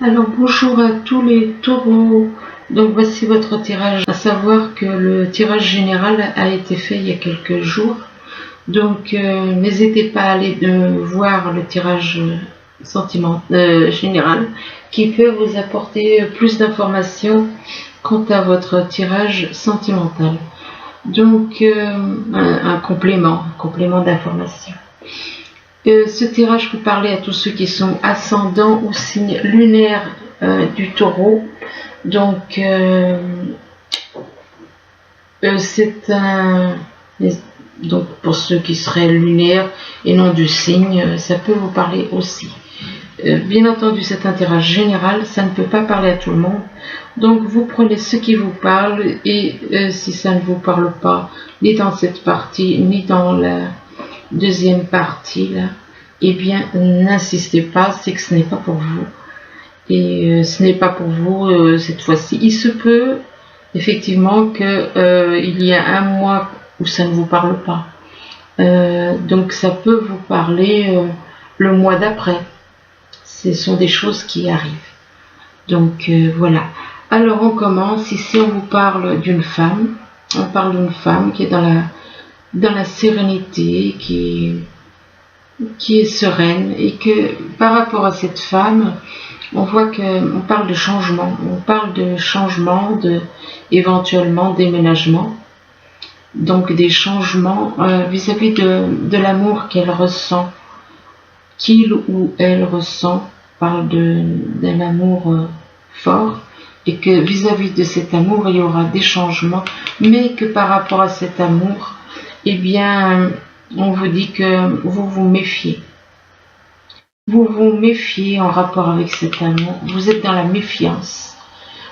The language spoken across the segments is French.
Alors bonjour à tous les taureaux. Donc voici votre tirage. À savoir que le tirage général a été fait il y a quelques jours. Donc n'hésitez pas à aller voir le tirage général qui peut vous apporter plus d'informations quant à votre tirage sentimental. Donc un complément d'information. Ce tirage peut parler à tous ceux qui sont ascendants ou signe lunaire du taureau. Donc, c'est un... Donc, pour ceux qui seraient lunaires et non du signe, ça peut vous parler aussi. Bien entendu, c'est un tirage général, ça ne peut pas parler à tout le monde. Donc, vous prenez ce qui vous parle et si ça ne vous parle pas, ni dans cette partie, ni dans la deuxième partie là, eh bien n'insistez pas, c'est que ce n'est pas pour vous. Et ce n'est pas pour vous cette fois-ci. Il se peut effectivement que il y a un mois où ça ne vous parle pas. Donc ça peut vous parler le mois d'après. Ce sont des choses qui arrivent. Donc voilà. Alors on commence. Ici on vous parle d'une femme. On parle d'une femme qui est dans la sérénité, qui est sereine, et que par rapport à cette femme, on voit qu'on parle de changement, éventuellement déménagement, donc des changements vis-à-vis de l'amour qu'elle ressent, qu'il ou elle ressent, parle d'un amour fort, et que vis-à-vis de cet amour, il y aura des changements, mais que par rapport à cet amour, eh bien, on vous dit que vous vous méfiez. Vous vous méfiez en rapport avec cet amour. Vous êtes dans la méfiance.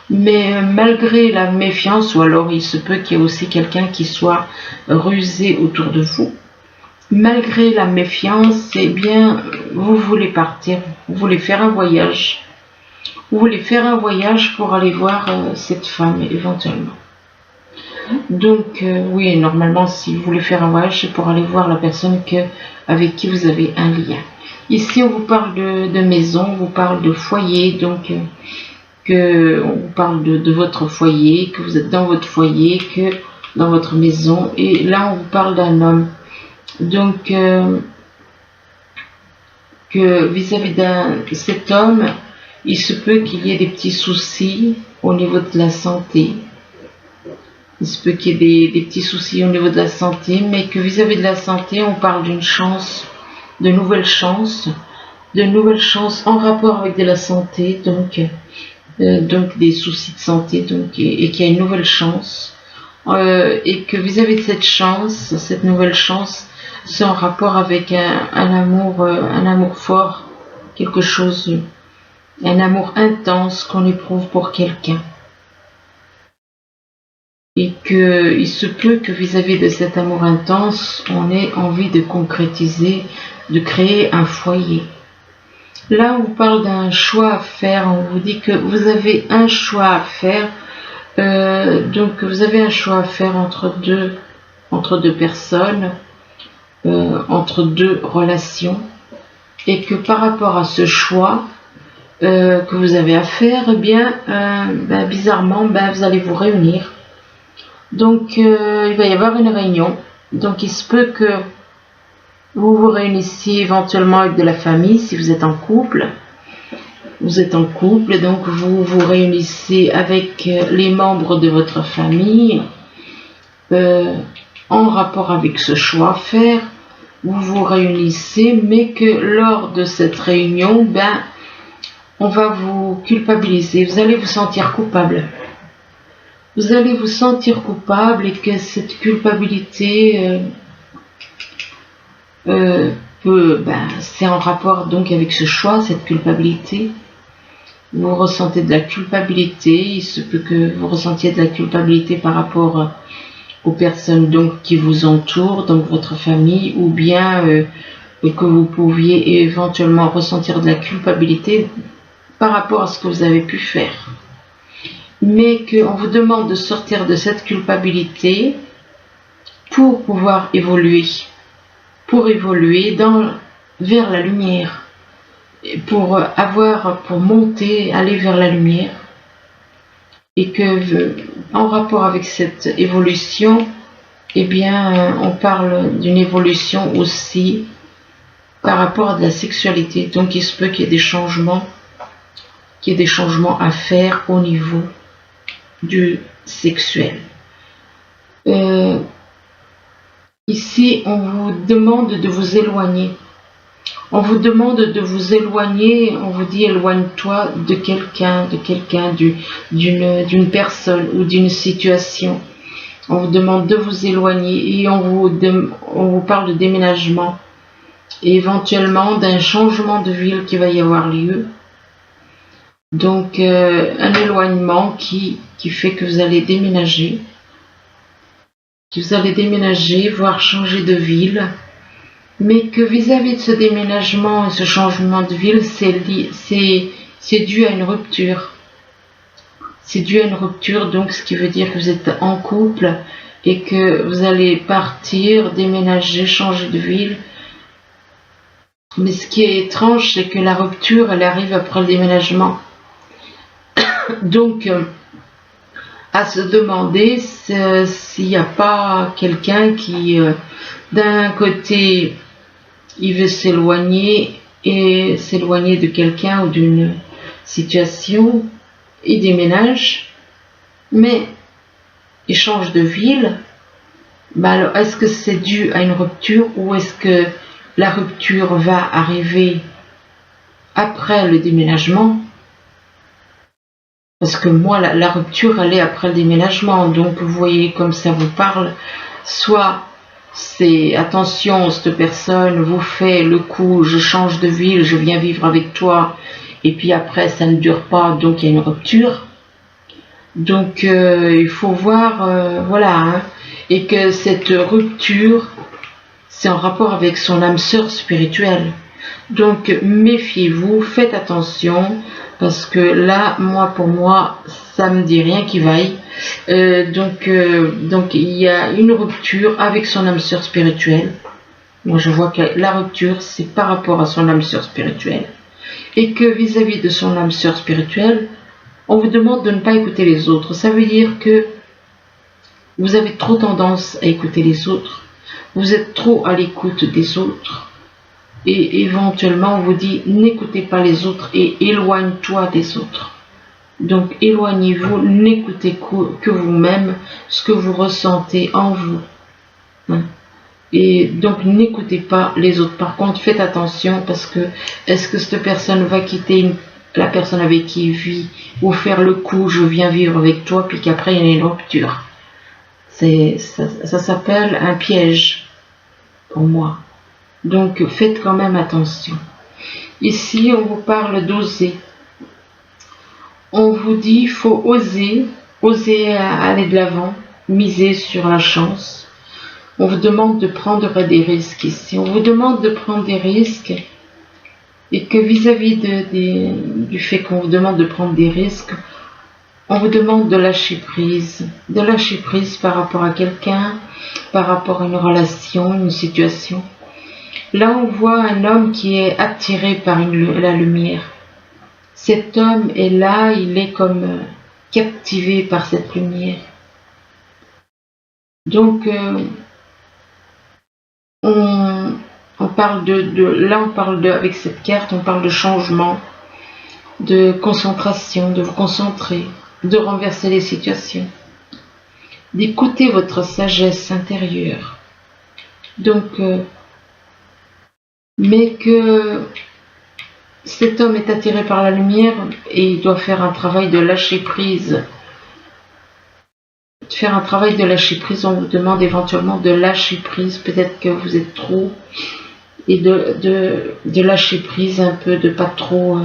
Mais malgré la méfiance, ou alors il se peut qu'il y ait aussi quelqu'un qui soit rusé autour de vous. Malgré la méfiance, eh bien, vous voulez partir. Vous voulez faire un voyage. Vous voulez faire un voyage pour aller voir cette femme éventuellement. Donc oui, normalement si vous voulez faire un voyage, c'est pour aller voir la personne avec qui vous avez un lien. Ici on vous parle de maison, on vous parle de foyer, donc on vous parle de votre foyer, que vous êtes dans votre foyer, que dans votre maison, et là on vous parle d'un homme. Donc que vis-à-vis de cet homme, il se peut qu'il y ait des petits soucis au niveau de la santé. Il se peut qu'il y ait des petits soucis au niveau de la santé, mais que vis-à-vis de la santé, on parle d'une chance, de nouvelles chances en rapport avec de la santé, donc des soucis de santé, donc et qu'il y a une nouvelle chance, et que vis-à-vis de cette nouvelle chance, c'est en rapport avec un amour fort, quelque chose, un amour intense qu'on éprouve pour quelqu'un. Et qu'il se peut que vis-à-vis de cet amour intense, on ait envie de concrétiser, de créer un foyer. Là, on vous parle d'un choix à faire, on vous dit que vous avez un choix à faire, donc vous avez un choix à faire entre deux personnes, entre deux relations, et que par rapport à ce choix que vous avez à faire, eh bien, bizarrement, vous allez vous réunir. Donc, il va y avoir une réunion. Donc, il se peut que vous vous réunissiez éventuellement avec de la famille si vous êtes en couple. Vous êtes en couple, donc vous vous réunissez avec les membres de votre famille en rapport avec ce choix à faire. Vous vous réunissez, mais que lors de cette réunion, on va vous culpabiliser. Vous allez vous sentir coupable. Vous allez vous sentir coupable et que cette culpabilité c'est en rapport donc avec ce choix, cette culpabilité. Vous ressentez de la culpabilité, il se peut que vous ressentiez de la culpabilité par rapport aux personnes donc qui vous entourent, donc votre famille, ou bien que vous pouviez éventuellement ressentir de la culpabilité par rapport à ce que vous avez pu faire. Mais qu'on vous demande de sortir de cette culpabilité pour pouvoir évoluer, vers la lumière, pour monter, aller vers la lumière, et que en rapport avec cette évolution, eh bien, on parle d'une évolution aussi par rapport à de la sexualité. Donc il se peut qu'il y ait des changements, à faire au niveau du sexuel. Ici, on vous demande de vous éloigner. On vous demande de vous éloigner, on vous dit éloigne-toi de quelqu'un, d'une personne ou d'une situation. On vous demande de vous éloigner et on vous parle de déménagement et éventuellement d'un changement de ville qui va y avoir lieu. Donc un éloignement qui fait que vous allez déménager, voire changer de ville. Mais que vis-à-vis de ce déménagement et ce changement de ville, c'est dû à une rupture. C'est dû à une rupture, donc ce qui veut dire que vous êtes en couple et que vous allez partir, déménager, changer de ville. Mais ce qui est étrange, c'est que la rupture, elle arrive après le déménagement. Donc, à se demander s'il n'y a pas quelqu'un qui, d'un côté, il veut s'éloigner de quelqu'un ou d'une situation, il déménage, mais il change de ville. Alors, est-ce que c'est dû à une rupture ou est-ce que la rupture va arriver après le déménagement? Parce que moi, la rupture, elle est après le déménagement. Donc, vous voyez comme ça vous parle. Soit c'est attention, cette personne vous fait le coup, je change de ville, je viens vivre avec toi, et puis après ça ne dure pas, donc il y a une rupture. Donc il faut voir, voilà, hein, et que cette rupture, c'est en rapport avec son âme sœur spirituelle. Donc méfiez-vous, faites attention, parce que là, pour moi, ça me dit rien qui vaille. Donc il y a une rupture avec son âme sœur spirituelle. Moi je vois que la rupture c'est par rapport à son âme sœur spirituelle. Et que vis-à-vis de son âme sœur spirituelle, on vous demande de ne pas écouter les autres. Ça veut dire que vous avez trop tendance à écouter les autres. Vous êtes trop à l'écoute des autres. Et éventuellement on vous dit n'écoutez pas les autres et éloigne-toi des autres. Donc éloignez-vous, n'écoutez que vous-même, ce que vous ressentez en vous. Et donc n'écoutez pas les autres. Par contre, faites attention parce que est-ce que cette personne va quitter la personne avec qui il vit ou faire le coup je viens vivre avec toi puis qu'après il y a une rupture. Ça s'appelle un piège pour moi. Donc faites quand même attention. Ici on vous parle d'oser. On vous dit il faut oser aller de l'avant, miser sur la chance. On vous demande de prendre des risques ici. On vous demande de prendre des risques et que vis-à-vis du fait qu'on vous demande de prendre des risques, on vous demande de lâcher prise. De lâcher prise par rapport à quelqu'un, par rapport à une relation, une situation. Là on voit un homme qui est attiré par la lumière. Cet homme est là, il est comme captivé par cette lumière. Donc, on parle avec cette carte, on parle de changement, de concentration, de vous concentrer, de renverser les situations, d'écouter votre sagesse intérieure. Donc, mais que cet homme est attiré par la lumière et il doit faire un travail de lâcher prise. On vous demande éventuellement de lâcher prise, peut-être que vous êtes trop, et de lâcher prise un peu, de pas trop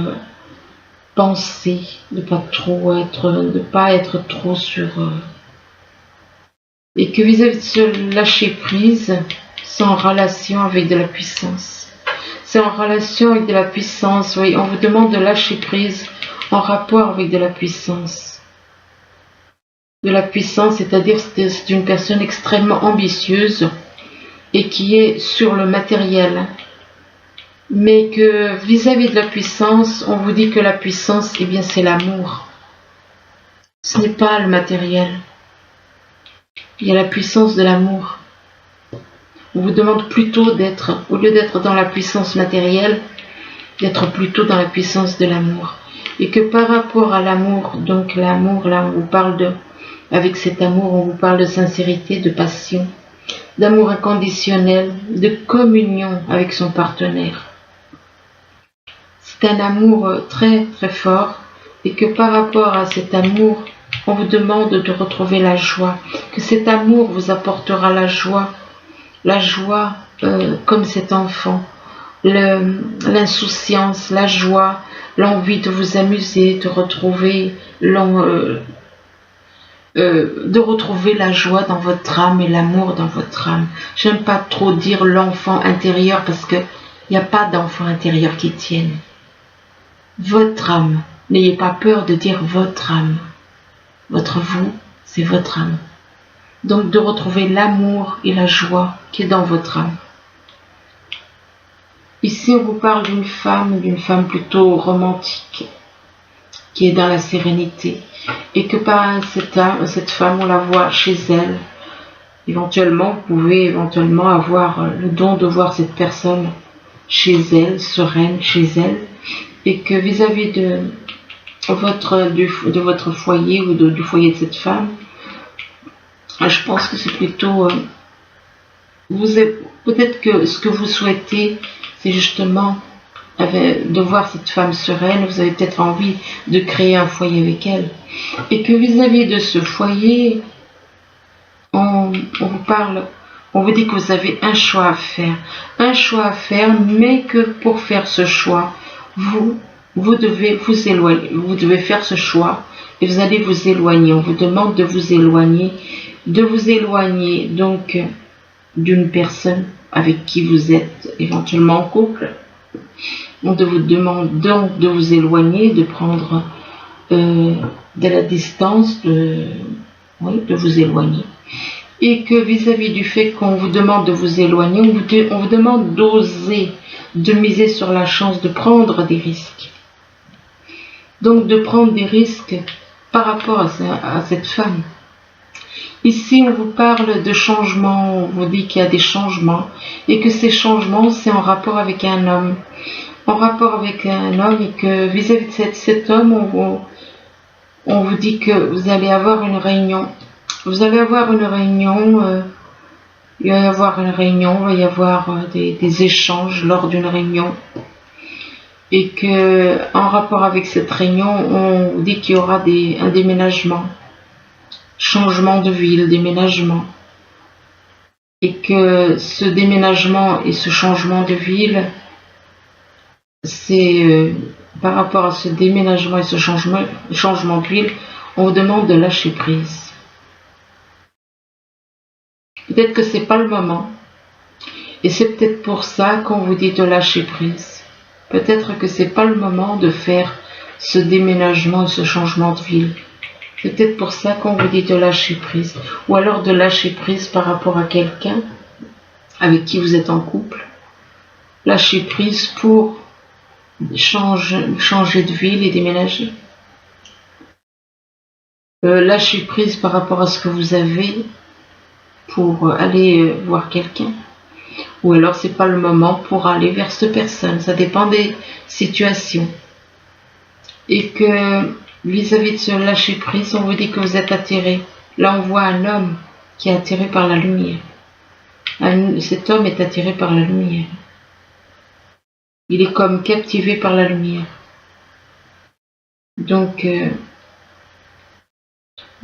penser, de pas être trop sur... et que vis-à-vis de ce lâcher prise, c'est en relation avec de la puissance. C'est en relation avec de la puissance, oui, on vous demande de lâcher prise en rapport avec de la puissance. De la puissance, c'est-à-dire c'est une personne extrêmement ambitieuse et qui est sur le matériel. mais que vis-à-vis de la puissance, on vous dit que la puissance, eh bien, c'est l'amour. Ce n'est pas le matériel. Il y a la puissance de l'amour. On vous demande plutôt d'être, au lieu d'être dans la puissance matérielle, d'être plutôt dans la puissance de l'amour. Et que par rapport à l'amour, donc l'amour, là, on vous parle de, avec cet amour, on vous parle de sincérité, de passion, d'amour inconditionnel, de communion avec son partenaire. C'est un amour très très fort et que par rapport à cet amour, on vous demande de retrouver la joie, que cet amour vous apportera la joie comme cet enfant, l'insouciance, la joie, l'envie de vous amuser, de retrouver la joie dans votre âme et l'amour dans votre âme. J'aime pas trop dire l'enfant intérieur parce que il n'y a pas d'enfant intérieur qui tienne. Votre âme, n'ayez pas peur de dire votre âme. Votre vous, c'est votre âme. Donc de retrouver l'amour et la joie qui est dans votre âme. Ici, on vous parle d'une femme plutôt romantique, qui est dans la sérénité, et que par cette femme, on la voit chez elle. Éventuellement, vous pouvez avoir le don de voir cette personne chez elle, sereine chez elle, et que vis-à-vis de votre foyer ou du foyer de cette femme, je pense que c'est plutôt peut-être que ce que vous souhaitez, c'est justement de voir cette femme sereine. Vous avez peut-être envie de créer un foyer avec elle, et que vis-à-vis de ce foyer, on vous dit que vous avez un choix à faire, mais que pour faire ce choix, vous devez vous éloigner, vous devez faire ce choix et vous allez vous éloigner. On vous demande de vous éloigner donc d'une personne avec qui vous êtes éventuellement en couple. On vous demande donc de vous éloigner, de prendre de la distance, de vous éloigner. Et que vis-à-vis du fait qu'on vous demande de vous éloigner, on vous demande d'oser, de miser sur la chance de prendre des risques. Donc de prendre des risques par rapport à cette femme. Ici, on vous parle de changements, on vous dit qu'il y a des changements, et que ces changements, c'est en rapport avec un homme. Et que vis-à-vis de cet homme, on vous dit que vous allez avoir une réunion. Il va y avoir des échanges lors d'une réunion. Et que, en rapport avec cette réunion, on vous dit qu'il y aura un déménagement. Changement de ville, déménagement. Et que ce déménagement et ce changement de ville, c'est par rapport à ce déménagement et ce changement de ville, on vous demande de lâcher prise. Peut-être que c'est pas le moment. Et c'est peut-être pour ça qu'on vous dit de lâcher prise. Peut-être que c'est pas le moment de faire ce déménagement et ce changement de ville. C'est peut-être pour ça qu'on vous dit de lâcher prise. Ou alors de lâcher prise par rapport à quelqu'un avec qui vous êtes en couple. Lâcher prise pour changer de ville et déménager. Lâcher prise par rapport à ce que vous avez pour aller voir quelqu'un. Ou alors c'est pas le moment pour aller vers cette personne. Ça dépend des situations. Et que vis-à-vis de ce lâcher prise, on vous dit que vous êtes attiré. Là, on voit un homme qui est attiré par la lumière. Cet homme est attiré par la lumière. Il est comme captivé par la lumière. Donc,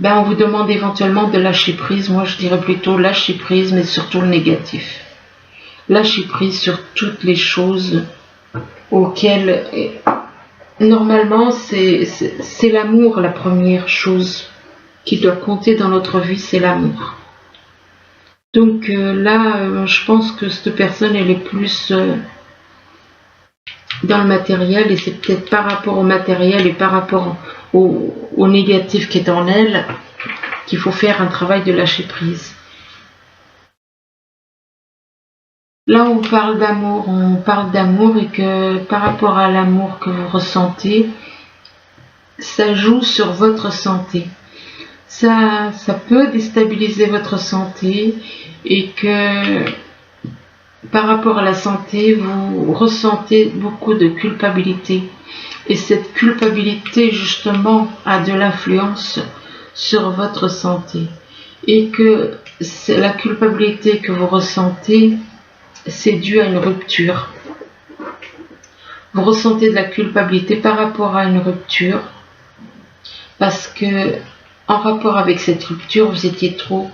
on vous demande éventuellement de lâcher prise. Moi, je dirais plutôt lâcher prise, mais surtout le négatif. Lâcher prise sur toutes les choses auxquelles... Normalement, c'est l'amour, la première chose qui doit compter dans notre vie, c'est l'amour. Donc là, je pense que cette personne, elle est plus dans le matériel, et c'est peut-être par rapport au matériel et par rapport au négatif qui est en elle qu'il faut faire un travail de lâcher prise. Là, on parle d'amour et que par rapport à l'amour que vous ressentez, ça joue sur votre santé. Ça peut déstabiliser votre santé et que par rapport à la santé, vous ressentez beaucoup de culpabilité. Et cette culpabilité, justement, a de l'influence sur votre santé. Et que la culpabilité que vous ressentez, c'est dû à une rupture. Vous ressentez de la culpabilité par rapport à une rupture parce que en rapport avec cette rupture, vous étiez trop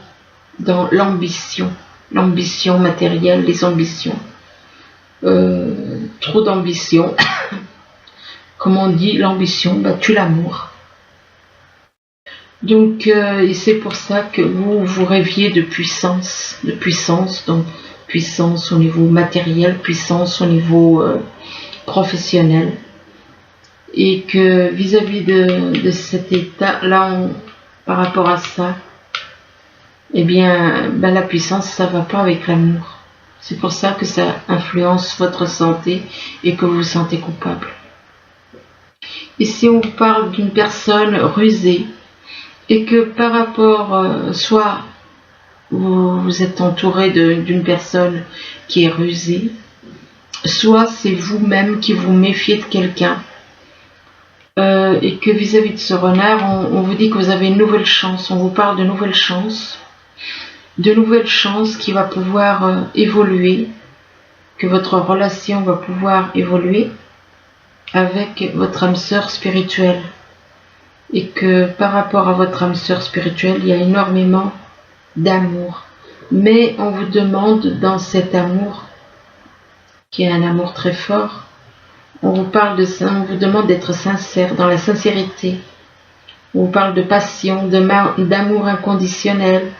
dans l'ambition matérielle, les ambitions. Trop d'ambition. Comme on dit, l'ambition tue l'amour. Donc, et c'est pour ça que vous rêviez de puissance, donc puissance au niveau matériel, puissance au niveau professionnel. Et que vis-à-vis de cet état-là, par rapport à ça, eh bien, la puissance, ça va pas avec l'amour. C'est pour ça que ça influence votre santé et que vous vous sentez coupable. Ici, on vous parle d'une personne rusée et que par rapport, soit vous êtes entouré d'une personne qui est rusée, soit c'est vous-même qui vous méfiez de quelqu'un. Et que vis-à-vis de ce renard, on vous dit que vous avez une nouvelle chance, on vous parle de nouvelles chances qui va pouvoir évoluer, que votre relation va pouvoir évoluer avec votre âme sœur spirituelle. Et que par rapport à votre âme sœur spirituelle, il y a énormément d'amour. Mais on vous demande dans cet amour, qui est un amour très fort, on vous demande d'être sincère, dans la sincérité. On vous parle de passion, d'amour inconditionnel,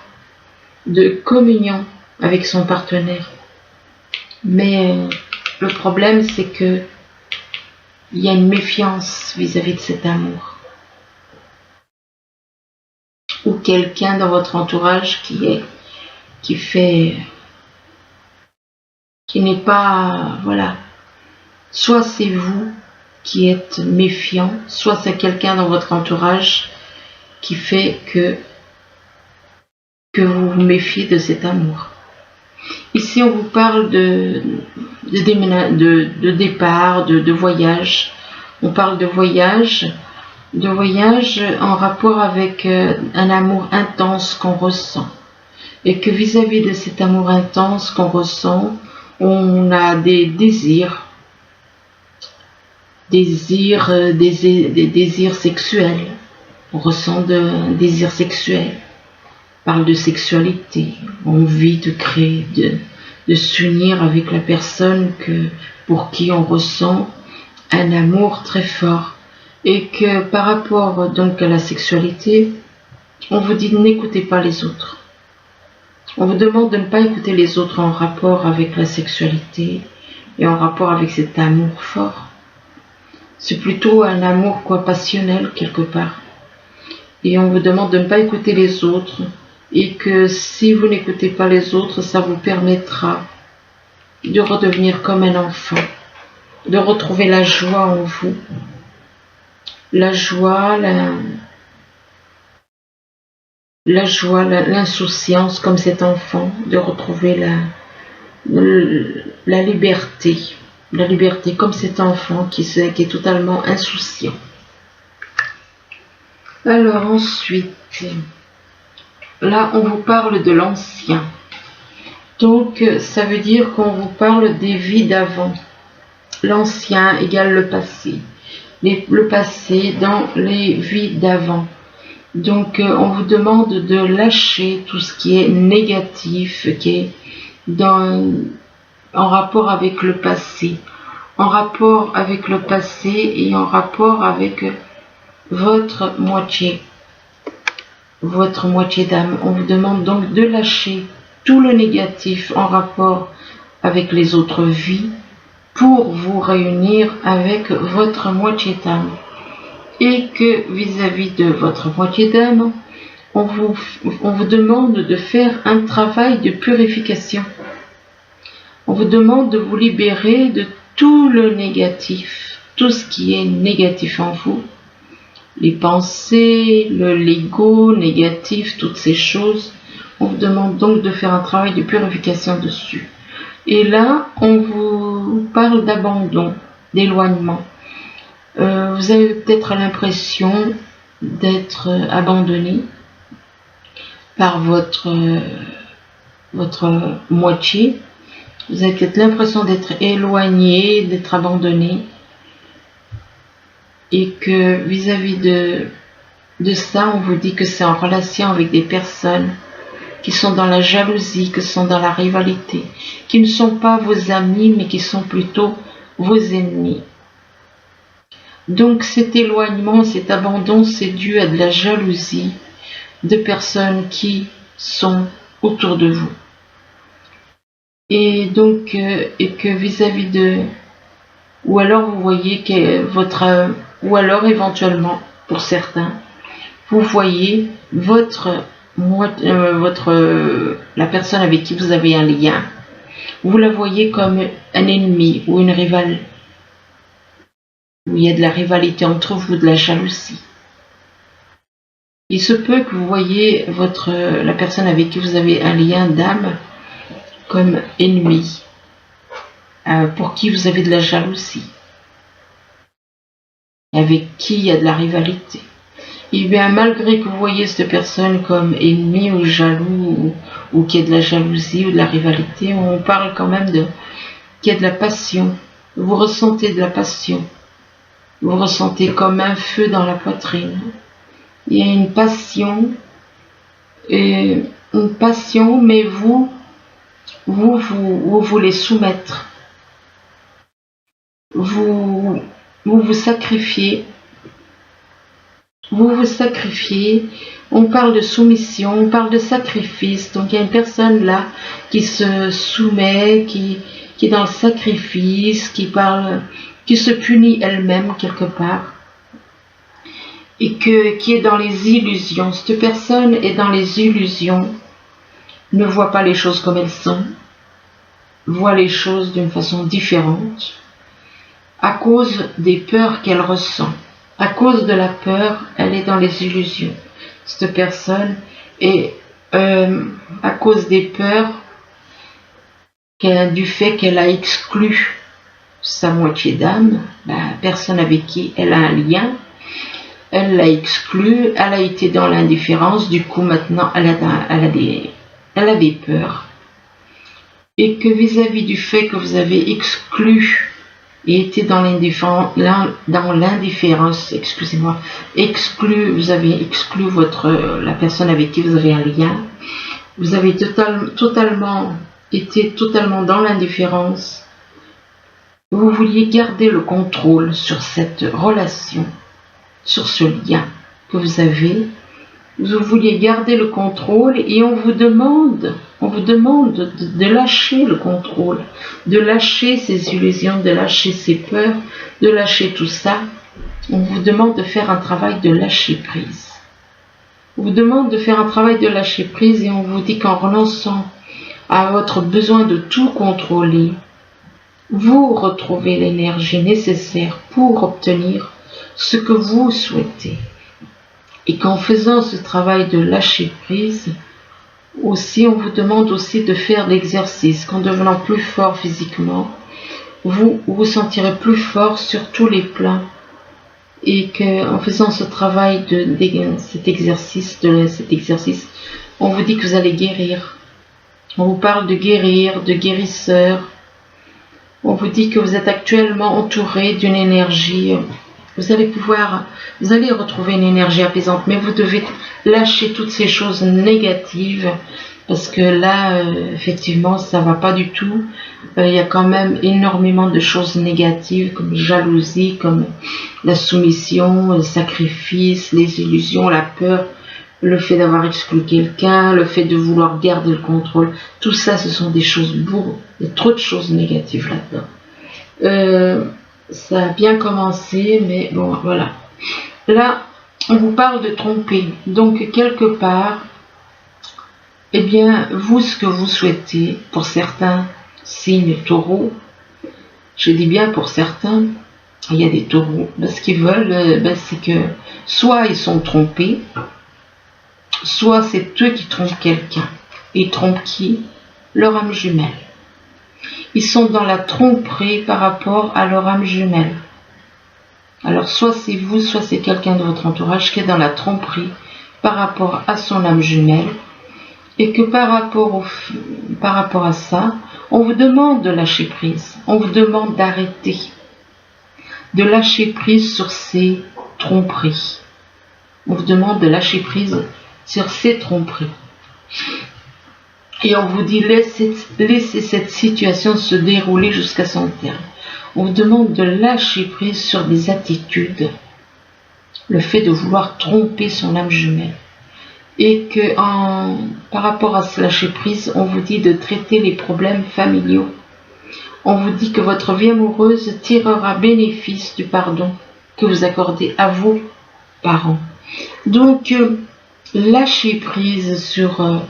de communion avec son partenaire. Mais le problème, c'est que il y a une méfiance vis-à-vis de cet amour. Ou quelqu'un dans votre entourage qui n'est pas, voilà. Soit c'est vous qui êtes méfiant, soit c'est quelqu'un dans votre entourage qui fait que vous vous méfiez de cet amour. Ici, on vous parle de départ, de voyage. On parle de voyage en rapport avec un amour intense qu'on ressent. Et que vis-à-vis de cet amour intense qu'on ressent, on a des désirs sexuels. On ressent des désirs sexuels. On parle de sexualité. Envie de créer, de s'unir avec la personne pour qui on ressent un amour très fort. Et que par rapport donc à la sexualité, on vous dit n'écoutez pas les autres. On vous demande de ne pas écouter les autres en rapport avec la sexualité et en rapport avec cet amour fort. C'est plutôt un amour passionnel quelque part. Et on vous demande de ne pas écouter les autres et que si vous n'écoutez pas les autres, ça vous permettra de redevenir comme un enfant, de retrouver la joie en vous. La joie, l'insouciance comme cet enfant, de retrouver la liberté comme cet enfant qui est totalement insouciant. Alors ensuite, là on vous parle de l'ancien. Donc ça veut dire qu'on vous parle des vies d'avant. L'ancien égale le passé. Le passé dans les vies d'avant. Donc on vous demande de lâcher tout ce qui est négatif, qui est en rapport avec le passé. En rapport avec le passé et en rapport avec votre moitié d'âme. On vous demande donc de lâcher tout le négatif en rapport avec les autres vies pour vous réunir avec votre moitié d'âme. Et que vis-à-vis de votre moitié d'âme, on vous demande de faire un travail de purification. On vous demande de vous libérer de tout le négatif, tout ce qui est négatif en vous, les pensées, l'ego négatif, toutes ces choses. On vous demande donc de faire un travail de purification dessus. Et là, on vous parle d'abandon, d'éloignement. Vous avez peut-être l'impression d'être abandonné par votre moitié. Vous avez peut-être l'impression d'être éloigné, d'être abandonné. Et que vis-à-vis de ça, on vous dit que c'est en relation avec des personnes qui sont dans la jalousie, qui sont dans la rivalité, qui ne sont pas vos amis, mais qui sont plutôt vos ennemis. Donc cet éloignement, cet abandon, c'est dû à de la jalousie de personnes qui sont autour de vous. Et donc, et que vis-à-vis de... Ou alors vous voyez que ou alors éventuellement, pour certains, vous voyez la personne avec qui vous avez un lien, vous la voyez comme un ennemi ou une rivale, où il y a de la rivalité entre vous, de la jalousie. Il se peut que vous voyez la personne avec qui vous avez un lien d'âme comme ennemi, pour qui vous avez de la jalousie, avec qui il y a de la rivalité. Et bien, malgré que vous voyez cette personne comme ennemi ou jaloux, ou qu'il y a de la jalousie ou de la rivalité, on parle quand même qu'il y a de la passion. Vous ressentez de la passion. Vous ressentez comme un feu dans la poitrine. Il y a une passion, mais vous voulez soumettre. Vous sacrifiez. Vous sacrifiez. On parle de soumission, on parle de sacrifice. Donc il y a une personne là qui se soumet, qui est dans le sacrifice, qui se punit elle-même quelque part. Et qui est dans les illusions. Cette personne est dans les illusions, ne voit pas les choses comme elles sont, voit les choses d'une façon différente, à cause des peurs qu'elle ressent. À cause de la peur, elle est dans les illusions. Cette personne est, à cause des peurs, du fait qu'elle a exclu sa moitié d'âme, la personne avec qui elle a un lien, elle l'a exclu, elle a été dans l'indifférence, du coup maintenant elle a des peurs. Et que vis-à-vis du fait que vous avez exclu et été dans l'indifférence, vous avez exclu la personne avec qui vous avez un lien, vous avez été totalement dans l'indifférence, vous vouliez garder le contrôle sur cette relation, sur ce lien que vous avez, vous vouliez garder le contrôle et on vous demande de lâcher le contrôle, de lâcher ces illusions, de lâcher ces peurs, de lâcher tout ça. On vous demande de faire un travail de lâcher prise. On vous demande de faire un travail de lâcher prise et on vous dit qu'en renonçant à votre besoin de tout contrôler, vous retrouvez l'énergie nécessaire pour obtenir ce que vous souhaitez. Et qu'en faisant ce travail de lâcher prise, aussi, on vous demande aussi de faire l'exercice, qu'en devenant plus fort physiquement, vous vous sentirez plus fort sur tous les plans. Et qu'en faisant ce travail cet exercice, on vous dit que vous allez guérir. On vous parle de guérir, de guérisseur. On vous dit que vous êtes actuellement entouré d'une énergie. Vous allez retrouver une énergie apaisante, mais vous devez lâcher toutes ces choses négatives, parce que là, effectivement, ça va pas du tout. Il y a quand même énormément de choses négatives, comme jalousie, comme la soumission, le sacrifice, les illusions, la peur, le fait d'avoir exclu quelqu'un, le fait de vouloir garder le contrôle. Tout ça, ce sont des choses bourres. Il y a trop de choses négatives là-dedans. Ça a bien commencé, mais bon, voilà. Là, on vous parle de tromper. Donc, quelque part, eh bien, vous, ce que vous souhaitez, pour certains, signe taureau. Je dis bien pour certains, il y a des taureaux. Ce qu'ils veulent, c'est que soit ils sont trompés, soit c'est eux qui trompent quelqu'un. Ils trompent qui? Leur âme jumelle. Ils sont dans la tromperie par rapport à leur âme jumelle. Alors soit c'est vous, soit c'est quelqu'un de votre entourage qui est dans la tromperie par rapport à son âme jumelle, et que par rapport à ça, on vous demande de lâcher prise, on vous demande d'arrêter, de lâcher prise sur ces tromperies. On vous demande de lâcher prise sur ces tromperies. Et on vous dit laissez cette situation se dérouler jusqu'à son terme. On vous demande de lâcher prise sur des attitudes, le fait de vouloir tromper son âme jumelle. Et que par rapport à ce lâcher prise, on vous dit de traiter les problèmes familiaux. On vous dit que votre vie amoureuse tirera bénéfice du pardon que vous accordez à vos parents. Donc, lâchez prise sur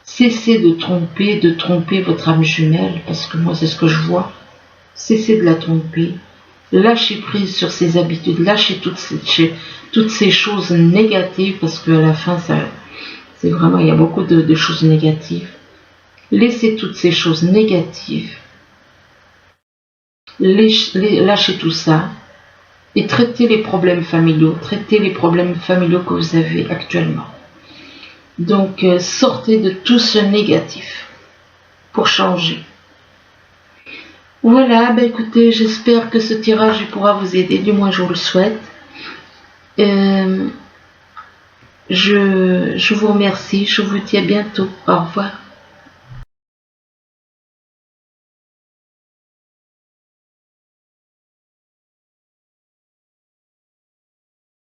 cessez de tromper votre âme jumelle, parce que moi c'est ce que je vois. Cessez de la tromper. Lâchez prise sur ses habitudes, lâchez toutes ces choses négatives, parce qu'à la fin, c'est vraiment, il y a beaucoup de choses négatives. Laissez toutes ces choses négatives, lâchez tout ça, et traitez les problèmes familiaux, que vous avez actuellement. Donc, sortez de tout ce négatif pour changer. Voilà, écoutez, j'espère que ce tirage pourra vous aider, du moins je vous le souhaite. Je vous remercie, je vous dis à bientôt, au revoir.